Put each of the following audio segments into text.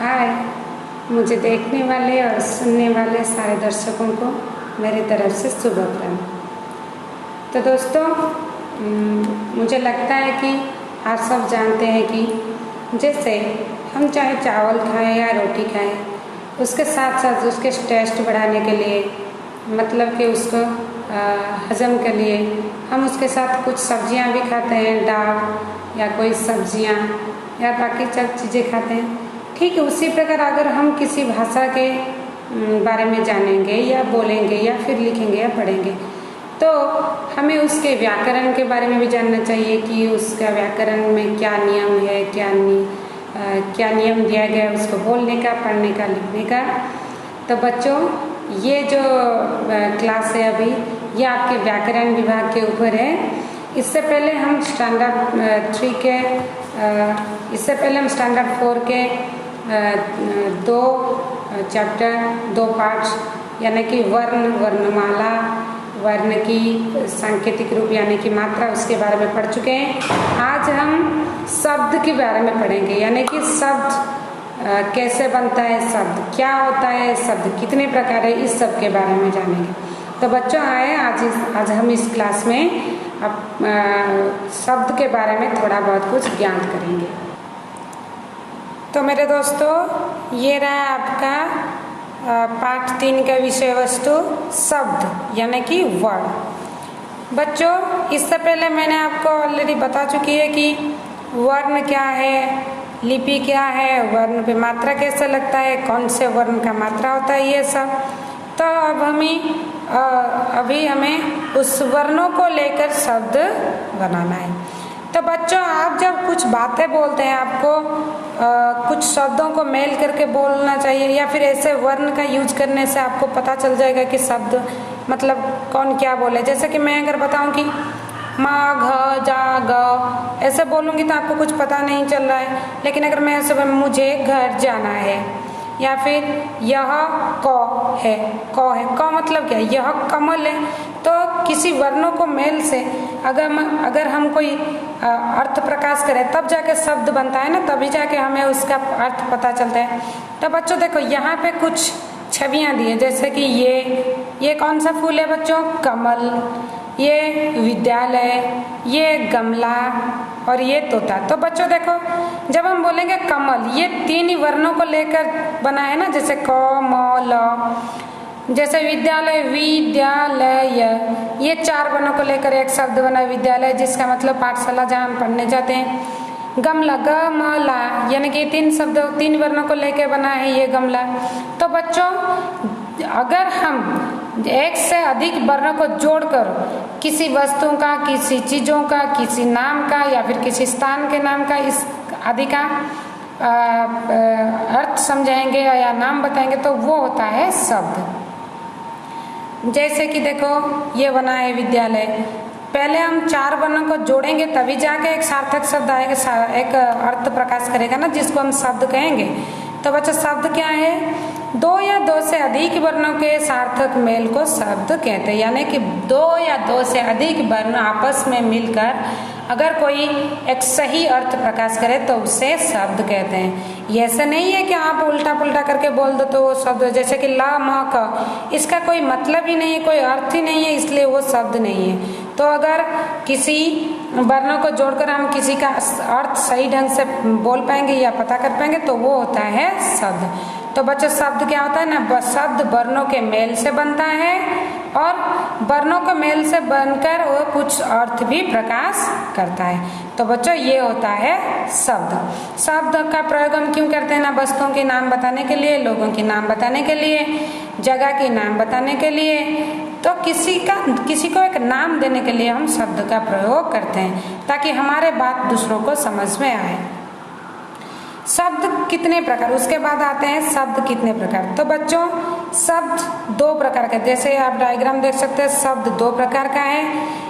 हाय, मुझे देखने वाले और सुनने वाले सारे दर्शकों को मेरी तरफ से शुभ अपराह्न। तो दोस्तों, मुझे लगता है कि आप सब जानते हैं कि जैसे हम चाहे चावल खाएं या रोटी खाएं, उसके साथ साथ उसके टेस्ट बढ़ाने के लिए, मतलब कि उसको हजम के लिए हम उसके साथ कुछ सब्जियां भी खाते हैं, दाल या कोई सब्जियां या बाकी सब चीज़ें खाते हैं। ठीक है, उसी प्रकार अगर हम किसी भाषा के बारे में जानेंगे या बोलेंगे या फिर लिखेंगे या पढ़ेंगे, तो हमें उसके व्याकरण के बारे में भी जानना चाहिए कि उसका व्याकरण में क्या नियम है, क्या नियम दिया गया है उसको बोलने का, पढ़ने का, लिखने का। तो बच्चों, ये जो क्लास है अभी, ये आपके व्याकरण विभाग के ऊपर है। इससे पहले हम स्टैंडर्ड 3 के इससे पहले हम स्टैंडर्ड 4 के 2 चैप्टर 2 पार्ट्स यानी कि वर्णमाला, वर्ण की सांकेतिक रूप यानी कि मात्रा, उसके बारे में पढ़ चुके हैं। आज हम शब्द के बारे में पढ़ेंगे, यानी कि शब्द कैसे बनता है, शब्द क्या होता है, शब्द कितने प्रकार है, इस सब के बारे में जानेंगे। तो बच्चों आए, आज हम इस क्लास में शब्द के बारे में थोड़ा बहुत कुछ ज्ञान करेंगे। तो मेरे दोस्तों, ये रहा आपका पाठ 3 का विषय वस्तु शब्द यानी कि वर्ड। बच्चों, इससे पहले मैंने आपको ऑलरेडी बता चुकी है कि वर्ण क्या है, लिपि क्या है, वर्ण पे मात्रा कैसे लगता है, कौन से वर्ण का मात्रा होता है, ये सब। तो अब अभी हमें उस वर्णों को लेकर शब्द बनाना है। तो बच्चों, आप जब कुछ बातें बोलते हैं, आपको कुछ शब्दों को मेल करके बोलना चाहिए, या फिर ऐसे वर्ण का यूज करने से आपको पता चल जाएगा कि शब्द मतलब कौन क्या बोले। जैसे कि मैं अगर बताऊं कि माँ घ जा ग, ऐसे बोलूँगी तो आपको कुछ पता नहीं चल रहा है। लेकिन अगर मैं ऐसे मुझे घर जाना है, या फिर यह क है, क मतलब क्या है, यह कमल है। तो किसी वर्णों को मेल से अगर हम कोई अर्थ प्रकाश करें, तब जाके शब्द बनता है ना, तभी जाके हमें उसका अर्थ पता चलता है। तो बच्चों देखो, यहाँ पे कुछ छवियाँ दी है, जैसे कि ये कौन सा फूल है बच्चों, कमल, ये विद्यालय, ये गमला और ये तोता। तो बच्चों देखो, जब हम बोलेंगे कमल, ये 3 ही वर्णों को लेकर बना है ना, जैसे क म ल। जैसे विद्यालय, विद्यालय, ये 4 वर्णों को लेकर एक शब्द बना विद्यालय, जिसका मतलब पाठशाला जहाँ हम पढ़ने जाते हैं। गमला, ग म ला, यानी कि 3 वर्णों को लेकर बना है ये गमला। तो बच्चों, अगर हम एक से अधिक वर्णों को जोड़कर किसी वस्तु का, किसी चीजों का, किसी नाम का या फिर किसी स्थान के नाम का, इस आदि का अर्थ समझाएंगे या नाम बताएंगे, तो वो होता है शब्द। जैसे कि देखो, ये बना है विद्यालय, पहले हम 4 वर्णों को जोड़ेंगे तभी जाके एक सार्थक शब्द आएगा, एक अर्थ प्रकाश करेगा ना, जिसको हम शब्द कहेंगे। तो बच्चों, शब्द क्या है, 2 या 2 से अधिक वर्णों के सार्थक मेल को शब्द कहते हैं। यानी कि 2 या 2 से अधिक वर्ण आपस में मिलकर अगर कोई एक सही अर्थ प्रकाश करे तो उसे शब्द कहते हैं। ये ऐसा नहीं है कि आप उल्टा पुल्टा करके बोल दो तो वो शब्द, जैसे कि ला म क, इसका कोई मतलब ही नहीं है, कोई अर्थ ही नहीं है, इसलिए वो शब्द नहीं है। तो अगर किसी वर्णों को जोड़कर हम किसी का अर्थ सही ढंग से बोल पाएंगे या पता कर पाएंगे, तो वो होता है शब्द। तो बच्चों, शब्द क्या होता है ना, शब्द वर्णों के मेल से बनता है और वर्णों के मेल से बनकर वो कुछ अर्थ भी प्रकाश करता है। तो बच्चों, ये होता है शब्द। शब्द का प्रयोग हम क्यों करते हैं ना, वस्तुओं के नाम बताने के लिए, लोगों के नाम बताने के लिए, जगह के नाम बताने के लिए। तो किसी को एक नाम देने के लिए हम शब्द का प्रयोग करते हैं, ताकि हमारे बात दूसरों को समझ में आए। शब्द कितने प्रकार, उसके बाद आते हैं शब्द कितने प्रकार। तो बच्चों, शब्द 2 प्रकार का, जैसे आप डायग्राम देख सकते हैं, शब्द 2 प्रकार का है।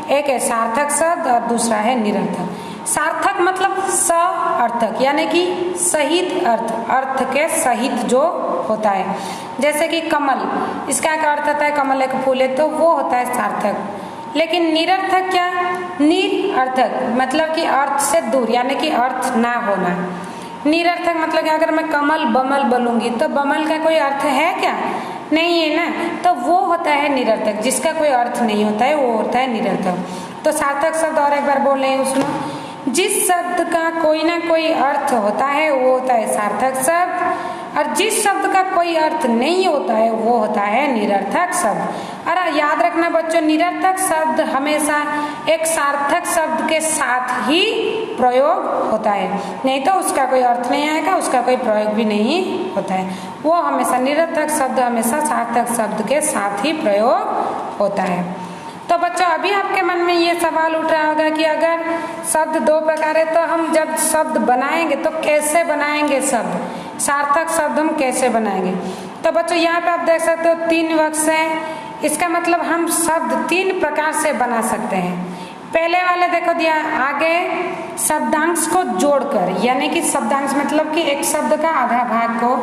एक है सार्थक शब्द और दूसरा है निरर्थक। सार्थक मतलब सार्थक, यानी कि सहित अर्थ के सहित जो होता है। जैसे कि कमल, इसका क्या अर्थ होता है, कमल एक फूल है, तो वो होता है सार्थक। लेकिन निरर्थक क्या, निरर्थक मतलब कि अर्थ से दूर, यानी कि अर्थ ना होना। निरर्थक मतलब कि अगर मैं कमल बमल बोलूंगी तो बमल का कोई अर्थ है क्या? नहीं है ना, तो वो होता है निरर्थक। जिसका कोई अर्थ नहीं होता है वो होता है निरर्थक। तो सार्थक शब्द और एक बार बोल रहे हैं, सुनो। जिस शब्द का कोई ना कोई अर्थ होता है वो होता है सार्थक शब्द, और जिस शब्द का कोई अर्थ नहीं होता है वो होता है निरर्थक शब्द। और याद रखना बच्चों, निरर्थक शब्द हमेशा एक सार्थक शब्द के साथ ही प्रयोग होता है, नहीं तो उसका कोई अर्थ नहीं आएगा, उसका कोई प्रयोग भी नहीं होता है। वो हमेशा निरर्थक शब्द हमेशा सार्थक शब्द के साथ ही प्रयोग होता है। तो बच्चों अभी आपके मन में ये सवाल उठ रहा होगा कि अगर शब्द दो प्रकार है तो हम जब शब्द बनाएंगे तो कैसे बनाएंगे शब्द, सार्थक शब्द हम कैसे बनाएंगे? तो बच्चों यहाँ पे आप देख सकते हो 3 वक्ष है। इसका मतलब हम शब्द 3 प्रकार से बना सकते हैं। पहले वाले देखो दिया, आगे शब्दांश को जोड़कर, यानी कि शब्दांश मतलब कि एक शब्द का आधा भाग को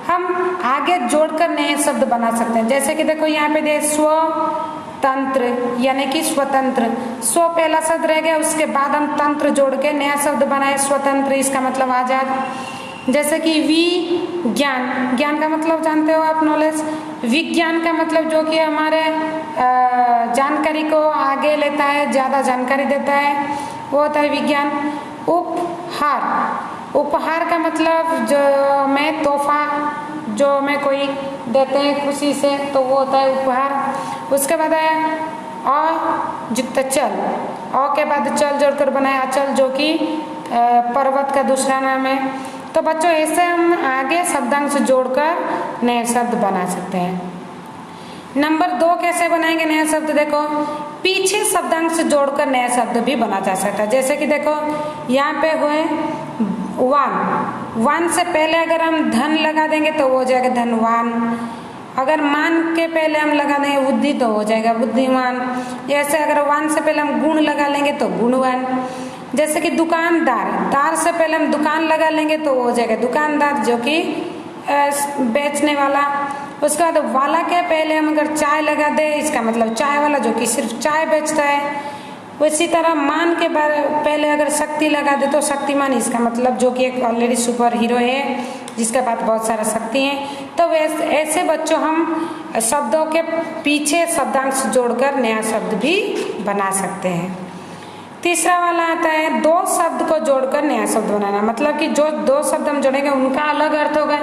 हम आगे जोड़कर नए शब्द बना सकते हैं। जैसे कि देखो यहाँ पे दे स्वतंत्र, यानी कि स्वतंत्र, स्व पहला शब्द रह गया, उसके बाद हम तंत्र जोड़ के नया शब्द बनाए स्वतंत्र, इसका मतलब आजाद। जैसे कि विज्ञान, ज्ञान का मतलब जानते हो आप, नॉलेज। विज्ञान का मतलब जो कि हमारे जानकारी को आगे लेता है, ज्यादा जानकारी देता है, वो होता है विज्ञान। उपहार, उपहार का मतलब जो मैं तोहफा जो मैं कोई देते हैं खुशी से, तो वो होता है उपहार। उसके बाद है अयुक्त चल, अ के बाद चल जोड़कर बनाया अचल, जो कि पर्वत का दूसरा नाम है। तो बच्चों ऐसे हम आगे शब्दांश जोड़कर नए शब्द बना सकते हैं। नंबर 2 कैसे बनाएंगे नया शब्द? देखो पीछे शब्दांश जोड़कर नया शब्द भी बना जा सकता है। जैसे कि देखो यहाँ पे हुए वान, वान से पहले अगर हम धन लगा देंगे तो वो हो जाएगा धनवान। अगर मान के पहले हम लगा देंगे बुद्धि तो हो जाएगा बुद्धिमान। ऐसे अगर वान से पहले हम गुण लगा लेंगे तो गुणवान। जैसे कि दुकानदार, दार से पहले हम दुकान लगा लेंगे तो वो हो जाएगा दुकानदार, जो कि बेचने वाला। उसके बाद वाला के पहले हम अगर चाय लगा दे, इसका मतलब चाय वाला, जो कि सिर्फ चाय बेचता है। उसी तरह मान के पहले अगर शक्ति लगा दे तो शक्तिमान, इसका मतलब जो कि एक ऑलरेडी सुपर हीरो है जिसके पास बहुत सारा शक्ति है। तो ऐसे बच्चों हम शब्दों के पीछे शब्दांश जोड़कर नया शब्द भी बना सकते हैं। तीसरा वाला आता है 2 शब्द को जोड़कर नया शब्द बनाना, मतलब कि जो 2 शब्द हम जोड़ेंगे उनका अलग अर्थ होगा,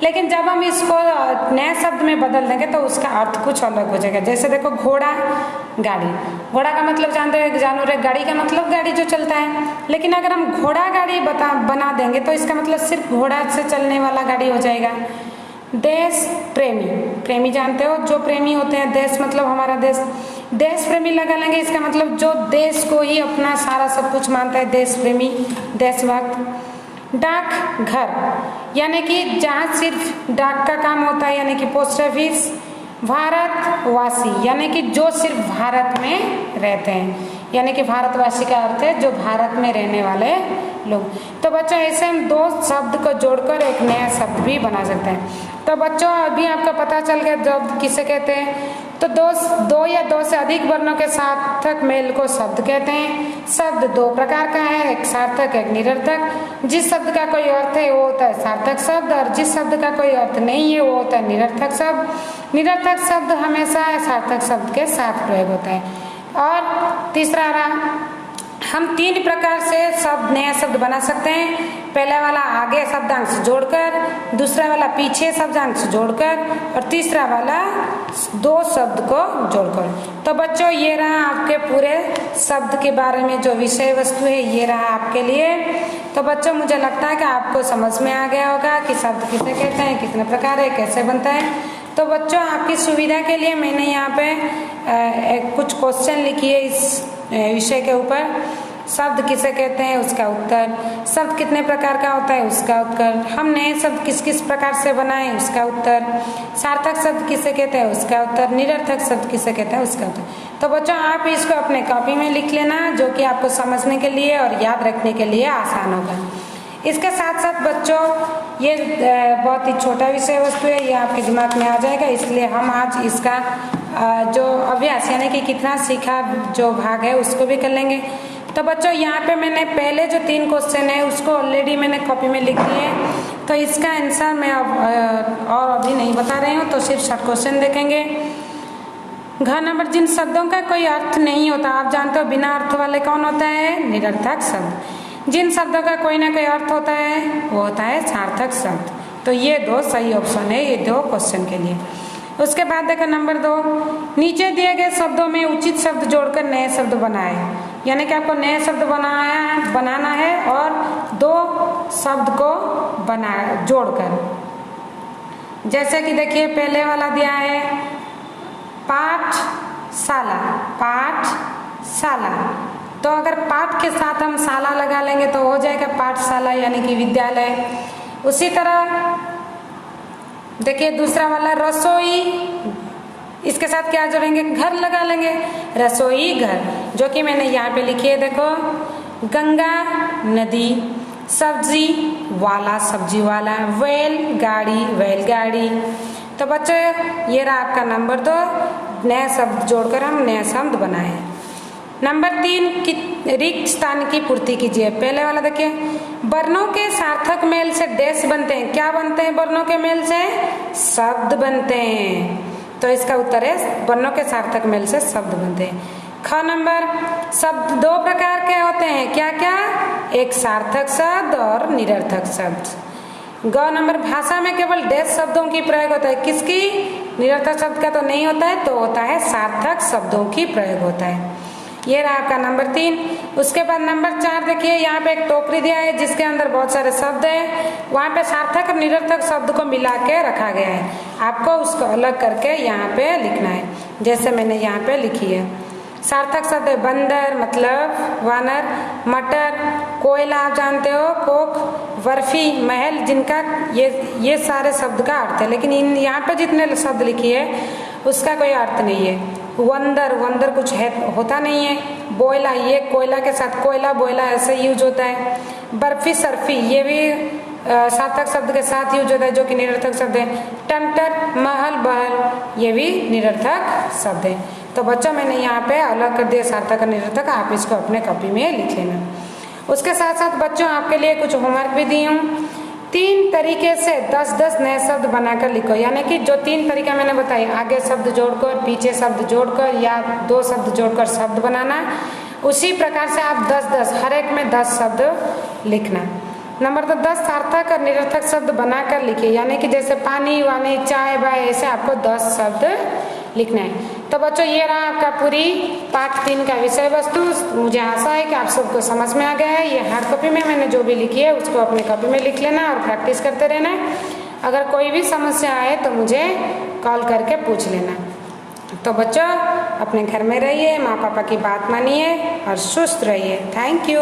लेकिन जब हम इसको नए शब्द में बदल देंगे तो उसका अर्थ कुछ अलग हो जाएगा। जैसे देखो घोड़ा, गाड़ी, घोड़ा का मतलब जानते हैं जानवर है, गाड़ी का मतलब गाड़ी जो चलता है। लेकिन अगर हम घोड़ा गाड़ी बना देंगे तो इसका मतलब सिर्फ घोड़ा से चलने वाला गाड़ी हो जाएगा। देश प्रेमी, प्रेमी जानते हो जो प्रेमी होते हैं, देश मतलब हमारा देश, देश प्रेमी लगा लेंगे, इसका मतलब जो देश को ही अपना सारा सब कुछ मानता है, देश प्रेमी, देशभक्त। डाक घर, यानी कि जहाँ सिर्फ डाक का काम होता है, यानी कि पोस्ट ऑफिस। भारतवासी, यानी कि जो सिर्फ भारत में रहते हैं, यानी कि भारतवासी का अर्थ है जो भारत में रहने वाले लोग। तो बच्चों ऐसे हम 2 शब्द को जोड़कर एक नया शब्द भी बना सकते हैं। तो बच्चों अभी आपका पता चल गया शब्द किसे कहते हैं। तो 2 या 2 से अधिक वर्णों के सार्थक मेल को शब्द कहते हैं। शब्द 2 प्रकार का है, एक सार्थक एक निरर्थक। जिस शब्द का कोई अर्थ है वो होता है सार्थक शब्द, और जिस शब्द का कोई अर्थ नहीं है वो होता है निरर्थक शब्द। निरर्थक शब्द हमेशा सार्थक शब्द के साथ प्रयोग होता है। और तीसरा रहा, हम 3 प्रकार से शब्द नया शब्द बना सकते हैं। पहला वाला आगे शब्दांश जोड़कर, दूसरा वाला पीछे शब्दांश जोड़कर, और तीसरा वाला 2 शब्द को जोड़कर। तो बच्चों ये रहा आपके पूरे शब्द के बारे में जो विषय वस्तु है, ये रहा आपके लिए। तो बच्चों मुझे लगता है कि आपको समझ में आ गया होगा कि शब्द किसे कहते हैं, कितने प्रकार है, कैसे बनता है। तो बच्चों आपकी सुविधा के लिए मैंने यहाँ पे कुछ क्वेश्चन लिखी है इस विषय के ऊपर। शब्द किसे कहते हैं उसका उत्तर, शब्द कितने प्रकार का होता है उसका उत्तर, हम नए शब्द किस किस प्रकार से बनाएं उसका उत्तर, सार्थक शब्द किसे कहते हैं उसका उत्तर, निरर्थक शब्द किसे कहते हैं उसका उत्तर। तो बच्चों आप इसको अपने कॉपी में लिख लेना, जो कि आपको समझने के लिए और याद रखने के लिए आसान होगा। इसके साथ साथ बच्चों ये बहुत ही छोटा विषय वस्तु है, ये आपके दिमाग में आ जाएगा, इसलिए हम आज इसका जो अभ्यास यानी कि कितना सीखा जो भाग है उसको भी कर लेंगे। तो बच्चों यहाँ पे मैंने पहले जो 3 क्वेश्चन है उसको ऑलरेडी मैंने कॉपी में लिख दिए, तो इसका आंसर मैं अब और अभी नहीं बता रही हूँ, तो सिर्फ शॉर्ट क्वेश्चन देखेंगे। घ नंबर, जिन शब्दों का कोई अर्थ नहीं होता, आप जानते हो बिना अर्थ वाले कौन होता है? निरर्थक शब्द। जिन शब्दों का कोई ना कोई अर्थ होता है वो होता है सार्थक शब्द। तो ये 2 सही ऑप्शन है ये 2 क्वेश्चन के लिए। उसके बाद देखो नंबर 2, नीचे दिए गए शब्दों में उचित शब्द जोड़कर नए शब्द बनाए। यानी कि आपको नए शब्द बनाना है और 2 शब्द को जोड़कर। जैसे कि देखिए पहले वाला दिया है पाठशाला, पाठशाला, तो अगर पाठ के साथ हम शाला लगा लेंगे तो हो जाएगा पाठशाला यानी कि विद्यालय। उसी तरह देखिए दूसरा वाला रसोई, इसके साथ क्या जोड़ेंगे? घर लगा लेंगे, रसोई घर, जो कि मैंने यहाँ पे लिखी है देखो, गंगा नदी, सब्जी वाला सब्जी वाला, बैलगाड़ी बैलगाड़ी। तो बच्चों ये रहा आपका नंबर 2, नया शब्द जोड़कर हम नया शब्द बनाए। नंबर 3, रिक्त स्थान की पूर्ति कीजिए। पहले वाला देखिए, वर्णों के सार्थक मेल से डैश बनते हैं। क्या बनते हैं वर्णों के मेल से? शब्द बनते हैं। तो इसका उत्तर है वर्णों के सार्थक मेल से शब्द बनते हैं। ख नंबर, शब्द 2 प्रकार के होते हैं, क्या क्या? एक सार्थक शब्द और निरर्थक शब्द। ग नंबर, भाषा में केवल डैश शब्दों की प्रयोग होता है। किसकी? निरर्थक शब्द का तो नहीं होता है, तो होता है सार्थक शब्दों की प्रयोग होता है। ये रहा आपका नंबर 3। उसके बाद नंबर 4 देखिए, यहाँ पे एक टोकरी दिया है जिसके अंदर बहुत सारे शब्द है, वहाँ पे सार्थक और निरर्थक शब्द को मिला के रखा गया है। आपको उसको अलग करके यहाँ पे लिखना है, जैसे मैंने यहाँ पे लिखी है। सार्थक शब्द है बंदर मतलब वानर, मटर, कोयला आप जानते हो, कोक, बर्फी, महल, जिनका ये सारे शब्द का अर्थ है, लेकिन इन यहाँ पे जितने शब्द लिखी है उसका कोई अर्थ नहीं है। वंदर, वंदर कुछ है होता नहीं है। बोयला, ये कोयला के साथ कोयला बोयला ऐसे यूज होता है। बर्फी सर्फी, ये भी सार्थक शब्द के साथ यूज होता है जो कि निरर्थक शब्द है। टमटर, महल बहल, ये भी निरर्थक शब्द है। तो बच्चों मैंने यहाँ पे अलग कर दिया सार्थक और निरर्थक, आप इसको अपने कॉपी में लिख लेना। उसके साथ साथ बच्चों आपके लिए कुछ होमवर्क भी दी हूँ। 3 तरीके से 10-10 नए शब्द बनाकर लिखो, यानी कि जो 3 तरीका मैंने बताई, आगे शब्द जोड़कर, पीछे शब्द जोड़कर, या 2 शब्द जोड़कर शब्द बनाना, उसी प्रकार से आप 10-10 हर एक में 10 शब्द लिखना। नंबर 2, 10 सार्थक और निरर्थक शब्द बनाकर लिखिए, यानी कि जैसे पानी वानी, चाय बाय, ऐसे आपको 10 शब्द लिखना है। तो बच्चों ये रहा आपका पूरी पाठ 3 का विषय वस्तु। मुझे आशा है कि आप सबको समझ में आ गया है। ये हार्ड कॉपी में मैंने जो भी लिखी है उसको अपने कॉपी में लिख लेना और प्रैक्टिस करते रहना। अगर कोई भी समस्या आए तो मुझे कॉल करके पूछ लेना। तो बच्चों अपने घर में रहिए, माँ पापा की बात मानिए और सुस्त रहिए। Thank you.